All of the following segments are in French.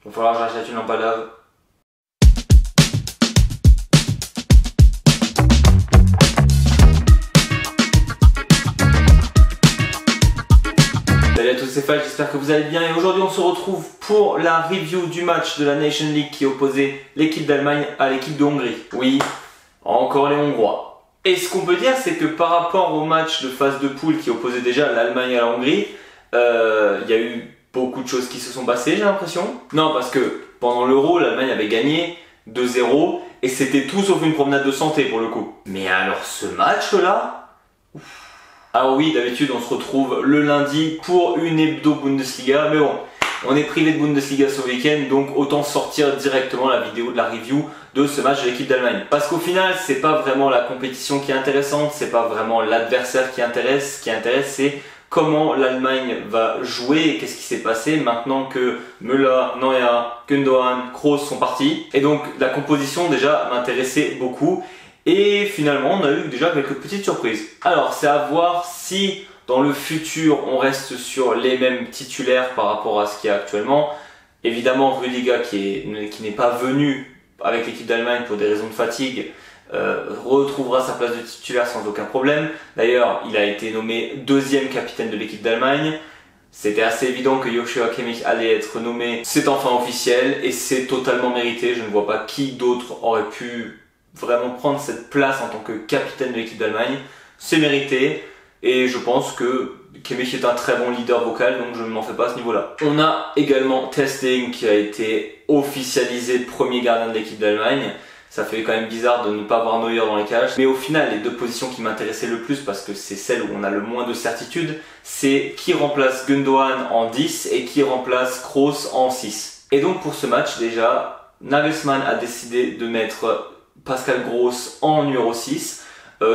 Il va falloir que j'achète une lampe à lave. Salut à tous, c'est Fal, j'espère que vous allez bien et aujourd'hui on se retrouve pour la review du match de la Nation League qui opposait l'équipe d'Allemagne à l'équipe de Hongrie. Oui, encore les Hongrois. Et ce qu'on peut dire, c'est que par rapport au match de phase de poule qui opposait déjà l'Allemagne à la Hongrie, il y a eu beaucoup de choses qui se sont passées, j'ai l'impression. Non, parce que pendant l'Euro, l'Allemagne avait gagné 2-0 et c'était tout sauf une promenade de santé pour le coup. Mais alors ce match-là... Ah oui, d'habitude on se retrouve le lundi pour une hebdo Bundesliga, mais bon, on est privé de Bundesliga ce week-end, donc autant sortir directement la vidéo de la review de ce match de l'équipe d'Allemagne. Parce qu'au final, c'est pas vraiment la compétition qui est intéressante, c'est pas vraiment l'adversaire qui intéresse, ce qui intéresse c'est comment l'Allemagne va jouer et qu'est-ce qui s'est passé maintenant que Müller, Neuer, Gundogan, Kroos sont partis. Et donc la composition déjà m'intéressait beaucoup. Et finalement, on a eu déjà quelques petites surprises. Alors, c'est à voir si dans le futur, on reste sur les mêmes titulaires par rapport à ce qu'il y a actuellement. Évidemment, Rüdiger, qui n'est pas venu avec l'équipe d'Allemagne pour des raisons de fatigue, retrouvera sa place de titulaire sans aucun problème. D'ailleurs, il a été nommé deuxième capitaine de l'équipe d'Allemagne. C'était assez évident que Joshua Kimmich allait être nommé. C'est enfin officiel et c'est totalement mérité. Je ne vois pas qui d'autre aurait pu vraiment prendre cette place en tant que capitaine de l'équipe d'Allemagne. C'est mérité et je pense que Kimmich est un très bon leader vocal, donc je ne m'en fais pas à ce niveau-là. On a également Testing qui a été officialisé premier gardien de l'équipe d'Allemagne. Ça fait quand même bizarre de ne pas avoir Neuer dans les cages. Mais au final, les deux positions qui m'intéressaient le plus, parce que c'est celle où on a le moins de certitude, c'est qui remplace Gundogan en 10 et qui remplace Kroos en 6. Et donc pour ce match, déjà, Nagelsmann a décidé de mettre Pascal Gross en numéro 6,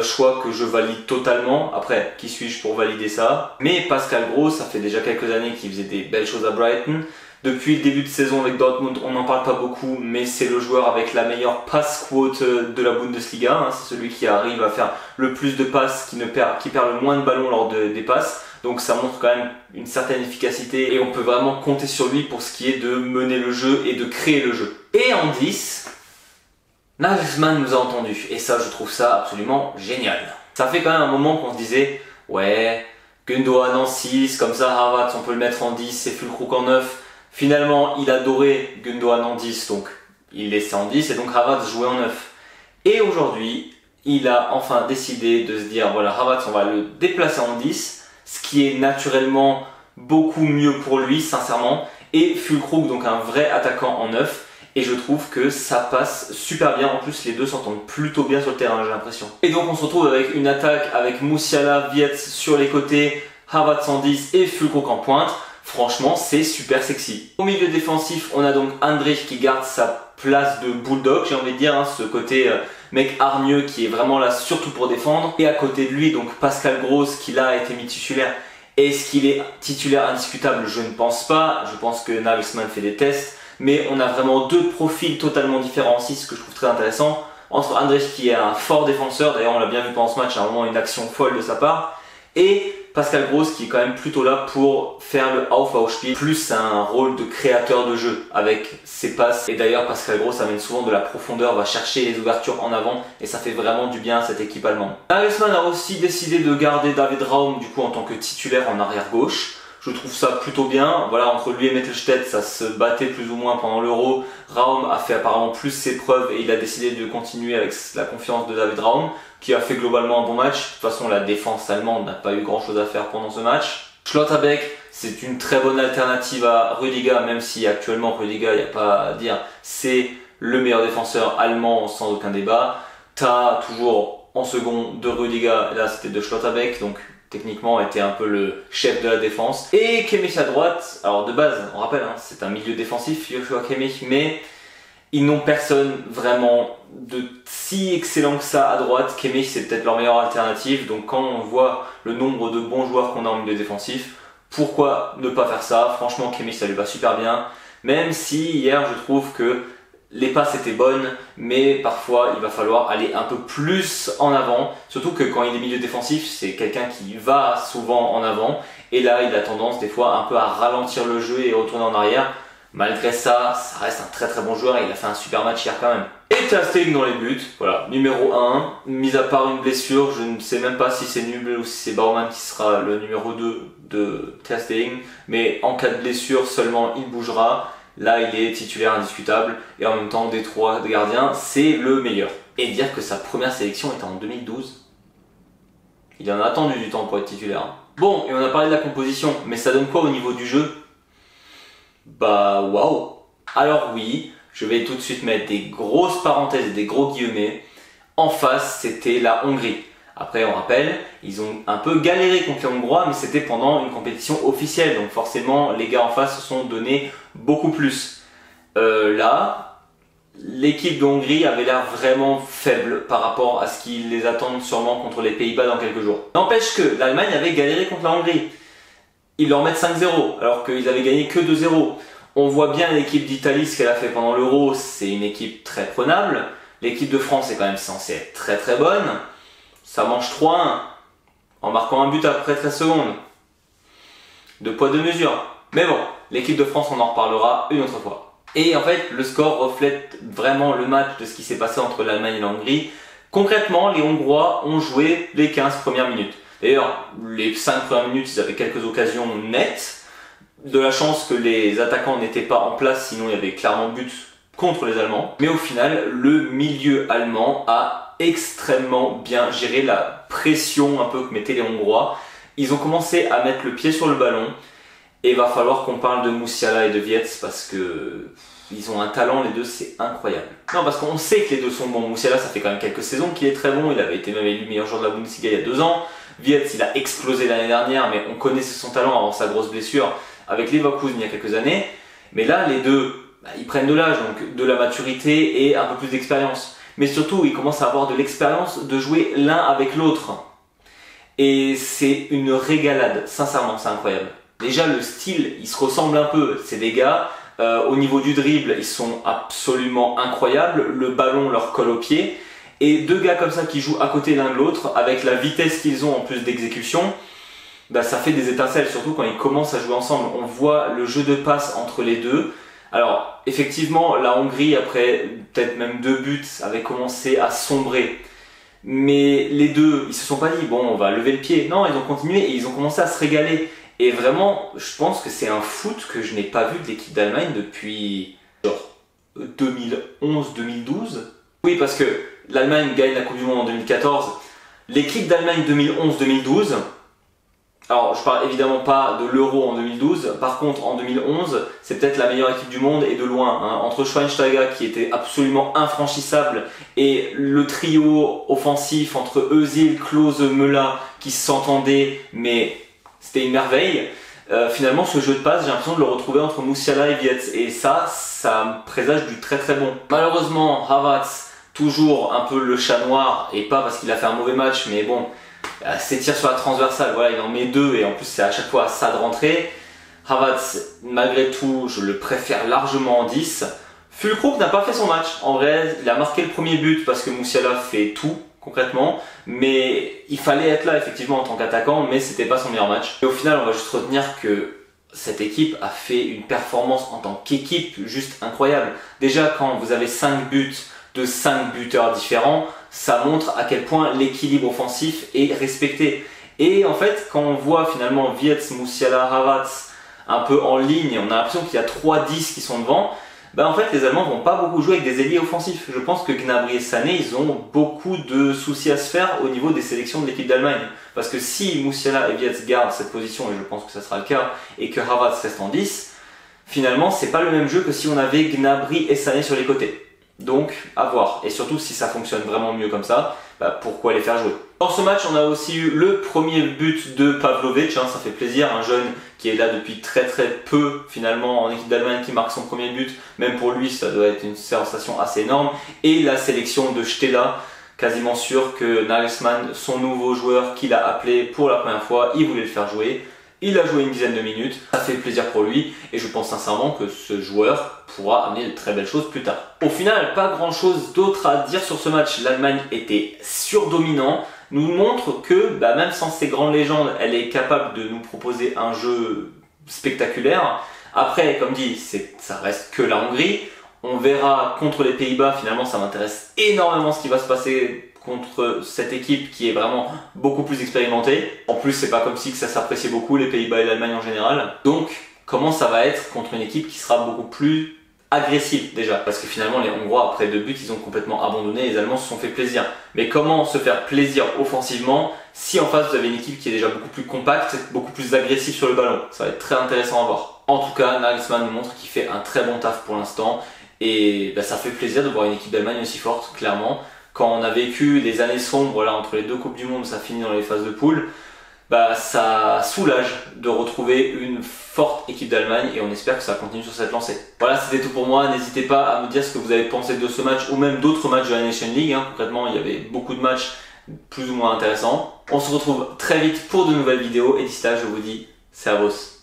choix que je valide totalement. Après, qui suis-je pour valider ça? Mais Pascal Gross, ça fait déjà quelques années qu'il faisait des belles choses à Brighton. Depuis le début de saison avec Dortmund, on n'en parle pas beaucoup, mais c'est le joueur avec la meilleure pass quote de la Bundesliga. Hein. C'est celui qui arrive à faire le plus de passes, qui perd le moins de ballons lors des passes. Donc ça montre quand même une certaine efficacité et on peut vraiment compter sur lui pour ce qui est de mener le jeu et de créer le jeu. Et en 10... Nagelsmann nous a entendus et ça je trouve ça absolument génial. Ça fait quand même un moment qu'on se disait ouais, Gundogan en 6, comme ça Havertz on peut le mettre en 10 et Füllkrug en 9. Finalement il adorait Gundogan en 10 donc il laissait en 10 et donc Havertz jouait en 9. Et aujourd'hui il a enfin décidé de se dire voilà Havertz on va le déplacer en 10, ce qui est naturellement beaucoup mieux pour lui sincèrement, et Füllkrug donc un vrai attaquant en 9. Et je trouve que ça passe super bien. En plus, les deux s'entendent plutôt bien sur le terrain, j'ai l'impression. Et donc, on se retrouve avec une attaque avec Musiala, Wirtz sur les côtés, Havertz en 10 et Füllkrug en pointe. Franchement, c'est super sexy. Au milieu défensif, on a donc Andrich qui garde sa place de bulldog, j'ai envie de dire, hein, ce côté mec hargneux qui est vraiment là surtout pour défendre. Et à côté de lui, donc Pascal Gross qui là a été mis titulaire. Est-ce qu'il est titulaire indiscutable? Je ne pense pas. Je pense que Nagelsmann fait des tests. Mais on a vraiment deux profils totalement différents en 6, ce que je trouve très intéressant. Entre Andrich qui est un fort défenseur, d'ailleurs on l'a bien vu pendant ce match, à un moment une action folle de sa part, et Pascal Gross qui est quand même plutôt là pour faire le Aufbauspiel, plus un rôle de créateur de jeu avec ses passes. Et d'ailleurs Pascal Gross amène souvent de la profondeur, va chercher les ouvertures en avant et ça fait vraiment du bien à cette équipe allemande. Nagelsmann a aussi décidé de garder David Raum du coup en tant que titulaire en arrière gauche. Je trouve ça plutôt bien. Voilà, entre lui et Mittelstädt, ça se battait plus ou moins pendant l'Euro. Raum a fait apparemment plus ses preuves et il a décidé de continuer avec la confiance de David Raum, qui a fait globalement un bon match. De toute façon, la défense allemande n'a pas eu grand chose à faire pendant ce match. Schlotterbeck, c'est une très bonne alternative à Rüdiger, même si actuellement Rüdiger, il n'y a pas à dire, c'est le meilleur défenseur allemand sans aucun débat. T'as toujours en second de Rüdiger, là c'était de Schlotterbeck, donc techniquement était un peu le chef de la défense. Et Kimmich à droite, alors de base, on rappelle, hein, c'est un milieu défensif, Joshua Kimmich, mais ils n'ont personne vraiment de si excellent que ça à droite. Kimmich c'est peut-être leur meilleure alternative, donc quand on voit le nombre de bons joueurs qu'on a en milieu défensif, pourquoi ne pas faire ça? Franchement Kimmich ça lui va super bien, même si hier je trouve que les passes étaient bonnes, mais parfois il va falloir aller un peu plus en avant, surtout que quand il est milieu défensif, c'est quelqu'un qui va souvent en avant, et là il a tendance des fois un peu à ralentir le jeu et retourner en arrière. Malgré ça, ça reste un très très bon joueur et il a fait un super match hier quand même. Et Ter Stegen dans les buts, voilà, numéro 1, mis à part une blessure, je ne sais même pas si c'est Nubel ou si c'est Baumann qui sera le numéro 2 de Ter Stegen, mais en cas de blessure seulement il bougera. Là il est titulaire indiscutable et en même temps des 3 gardiens, c'est le meilleur. Et dire que sa première sélection était en 2012, il en a attendu du temps pour être titulaire. Bon, et on a parlé de la composition, mais ça donne quoi au niveau du jeu? Bah waouh. Alors oui, je vais tout de suite mettre des grosses parenthèses et des gros guillemets. En face, c'était la Hongrie. Après, on rappelle, ils ont un peu galéré contre les Hongrois, mais c'était pendant une compétition officielle. Donc forcément, les gars en face se sont donnés beaucoup plus. Là, l'équipe de Hongrie avait l'air vraiment faible par rapport à ce qui les attend sûrement contre les Pays-Bas dans quelques jours. N'empêche que l'Allemagne avait galéré contre la Hongrie. Ils leur mettent 5-0 alors qu'ils avaient gagné que 2-0. On voit bien l'équipe d'Italie, ce qu'elle a fait pendant l'Euro, c'est une équipe très prenable. L'équipe de France est quand même censée être très très bonne. Ça mange 3-1 en marquant un but après 13 secondes. Deux poids deux mesures. Mais bon, l'équipe de France, on en reparlera une autre fois. Et en fait, le score reflète vraiment le match de ce qui s'est passé entre l'Allemagne et la Hongrie. Concrètement, les Hongrois ont joué les 15 premières minutes. D'ailleurs, les 5 premières minutes, ils avaient quelques occasions nettes. De la chance que les attaquants n'étaient pas en place, sinon il y avait clairement but contre les Allemands. Mais au final, le milieu allemand a extrêmement bien géré la pression un peu que mettaient les Hongrois. Ils ont commencé à mettre le pied sur le ballon. Et il va falloir qu'on parle de Musiala et de Wirtz parce que ils ont un talent, les deux, c'est incroyable. Non, parce qu'on sait que les deux sont bons. Musiala, ça fait quand même quelques saisons qu'il est très bon. Il avait été même élu meilleur joueur de la Bundesliga il y a 2 ans. Wirtz, il a explosé l'année dernière, mais on connaissait son talent avant sa grosse blessure avec Leverkusen il y a quelques années. Mais là, les deux, ils prennent de l'âge, donc de la maturité et un peu plus d'expérience. Mais surtout, ils commencent à avoir de l'expérience de jouer l'un avec l'autre. Et c'est une régalade, sincèrement, c'est incroyable. Déjà, le style, il se ressemble un peu. C'est des gars, au niveau du dribble, ils sont absolument incroyables. Le ballon leur colle aux pieds. Et deux gars comme ça qui jouent à côté l'un de l'autre, avec la vitesse qu'ils ont en plus d'exécution, bah, ça fait des étincelles, surtout quand ils commencent à jouer ensemble. On voit le jeu de passe entre les deux. Alors, effectivement, la Hongrie, après peut-être même 2 buts, avait commencé à sombrer. Mais les deux, ils se sont pas dit, bon, on va lever le pied. Non, ils ont continué et ils ont commencé à se régaler. Et vraiment, je pense que c'est un foot que je n'ai pas vu de l'équipe d'Allemagne depuis genre 2011-2012. Oui, parce que l'Allemagne gagne la Coupe du Monde en 2014. L'équipe d'Allemagne 2011-2012, alors je parle évidemment pas de l'Euro en 2012, par contre en 2011, c'est peut-être la meilleure équipe du monde et de loin. Hein. Entre Schweinsteiger qui était absolument infranchissable et le trio offensif entre Özil, Klose, Müller qui s'entendaient, mais c'était une merveille. Finalement, ce jeu de passe, j'ai l'impression de le retrouver entre Musiala et Wirtz. Et ça présage du très très bon. Malheureusement, Havertz, toujours un peu le chat noir, et pas parce qu'il a fait un mauvais match, mais bon, ses tirs sur la transversale, voilà, il en met 2, et en plus c'est à chaque fois ça de rentrer. Havertz, malgré tout, je le préfère largement en 10. Füllkrug n'a pas fait son match. En vrai, il a marqué le premier but parce que Musiala fait tout. Concrètement, mais il fallait être là effectivement en tant qu'attaquant, mais c'était pas son meilleur match. Et au final, on va juste retenir que cette équipe a fait une performance en tant qu'équipe juste incroyable. Déjà, quand vous avez 5 buts de 5 buteurs différents, ça montre à quel point l'équilibre offensif est respecté. Et en fait, quand on voit finalement Wirtz, Musiala, Havertz un peu en ligne, on a l'impression qu'il y a 3-10 qui sont devant. Ben en fait, les Allemands vont pas beaucoup jouer avec des ailiers offensifs. Je pense que Gnabry et Sané, ils ont beaucoup de soucis à se faire au niveau des sélections de l'équipe d'Allemagne. Parce que si Musiala et Wirtz gardent cette position, et je pense que ça sera le cas, et que Havertz reste en 10, finalement, c'est pas le même jeu que si on avait Gnabry et Sané sur les côtés. Donc, à voir. Et surtout, si ça fonctionne vraiment mieux comme ça, bah, pourquoi les faire jouer? Dans ce match, on a aussi eu le premier but de Pavlovic, hein, ça fait plaisir, un jeune qui est là depuis très très peu finalement en équipe d'Allemagne qui marque son premier but, même pour lui ça doit être une sensation assez énorme. Et la sélection de Stella, quasiment sûr que Nagelsmann, son nouveau joueur qu'il a appelé pour la première fois, il voulait le faire jouer. Il a joué une dizaine de minutes, ça fait plaisir pour lui et je pense sincèrement que ce joueur pourra amener de très belles choses plus tard. Au final, pas grand chose d'autre à dire sur ce match. L'Allemagne était surdominant, nous montre que même sans ces grandes légendes, elle est capable de nous proposer un jeu spectaculaire. Après, comme dit, ça reste que la Hongrie. On verra contre les Pays-Bas, finalement ça m'intéresse énormément ce qui va se passer contre cette équipe qui est vraiment beaucoup plus expérimentée. En plus, c'est pas comme si que ça s'appréciait beaucoup, les Pays-Bas et l'Allemagne en général. Donc, comment ça va être contre une équipe qui sera beaucoup plus agressive déjà? Parce que finalement, les Hongrois, après 2 buts, ils ont complètement abandonné, les Allemands se sont fait plaisir. Mais comment se faire plaisir offensivement si en face vous avez une équipe qui est déjà beaucoup plus compacte, beaucoup plus agressive sur le ballon? Ça va être très intéressant à voir. En tout cas, Nagelsmann nous montre qu'il fait un très bon taf pour l'instant. Et ça fait plaisir de voir une équipe d'Allemagne aussi forte, clairement. Quand on a vécu des années sombres là, entre les 2 Coupes du Monde, ça finit dans les phases de poule, ça soulage de retrouver une forte équipe d'Allemagne et on espère que ça continue sur cette lancée. Voilà, c'était tout pour moi. N'hésitez pas à me dire ce que vous avez pensé de ce match ou même d'autres matchs de la Nation League. Concrètement, il y avait beaucoup de matchs plus ou moins intéressants. On se retrouve très vite pour de nouvelles vidéos et d'ici là, je vous dis, servus.